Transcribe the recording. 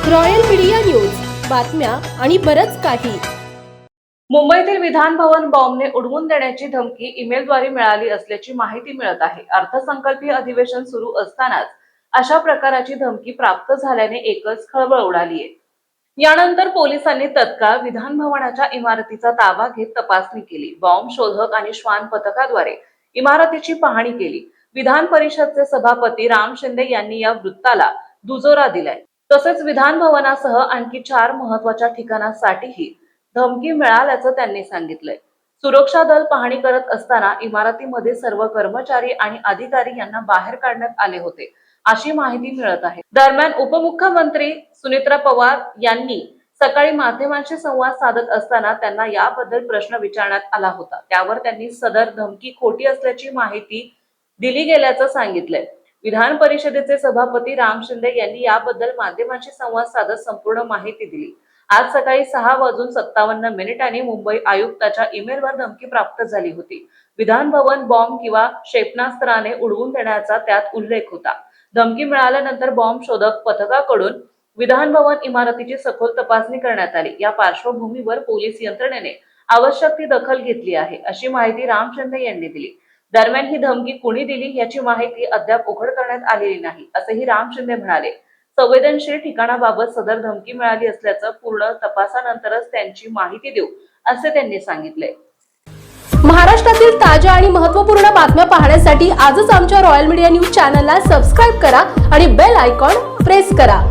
Royal media news, बातम्या आणि बरंच काही. मुंबईतील विधान भवन बॉम्बने उडवून देण्याची धमकी ईमेलद्वारे मिळाली असल्याची माहिती मिळत आहे. अर्थसंकल्पीय अधिवेशन सुरू असतानाच अशा प्रकारची धमकी प्राप्त झाल्याने एकच खळबळ उडाली आहे. यानंतर पोलिसांनी तत्काळ विधान भवनाच्या इमारतीचा ताबा घेत तपासणी केली. बॉम्ब शोधक आणि श्वान पथकाद्वारे इमारतीची पाहणी केली. विधान परिषदचे सभापती राम शिंदे यांनी या वृत्ताला दुजोरा दिलाय. तसेच विधान भवनासह आणखी 4 महत्त्वाच्या ठिकाणांसाठीही धमकी मिळाल्याचं त्यांनी सांगितलंय. सुरक्षा दल पाहणी करत असताना इमारतीमध्ये सर्व कर्मचारी आणि अधिकारी यांना बाहेर काढण्यात आले होते, अशी माहिती मिळत आहे. दरम्यान उपमुख्यमंत्री सुनेत्रा पवार यांनी सकाळी माध्यमांशी संवाद साधत असताना त्यांना याबद्दल प्रश्न विचारण्यात आला होता. त्यावर त्यांनी सदर धमकी खोटी असल्याची माहिती दिली गेल्याचं सांगितलंय. विधान परिषदेचे सभापती राम शिंदे यांनी याबद्दल माध्यमांशी संवाद साधत संपूर्ण माहिती दिली. आज सकाळी 6:57 मुंबई आयुक्ताच्या ईमेलवर धमकी प्राप्त झाली होती. विधान भवन बॉम्ब किंवा क्षेपणास्त्राने उडवून देण्याचा त्यात उल्लेख होता. धमकी मिळाल्यानंतर बॉम्ब शोधक पथकाकडून विधान भवन इमारतीची सखोल तपासणी करण्यात आली. या पार्श्वभूमीवर पोलीस यंत्रणेने आवश्यक ती दखल घेतली आहे, अशी माहिती राम शिंदे यांनी दिली. दरम्यान ही धमकी कोणी दिली याची माहिती अद्याप उघड करण्यात आलेली नाही, असेही राम शिंदे म्हणाले. संवेदनशील ठिकाणाबाबत सदर धमकी मिळाली असल्याचं पूर्ण तपासानंतरच त्यांची माहिती देऊ, असे त्यांनी सांगितले. महाराष्ट्रातील ताज्या आणि महत्त्वपूर्ण बातम्या पाहण्यासाठी आजच आमच्या रॉयल मीडिया न्यूज चॅनलला सबस्क्राईब करा आणि बेल आयकॉन प्रेस करा.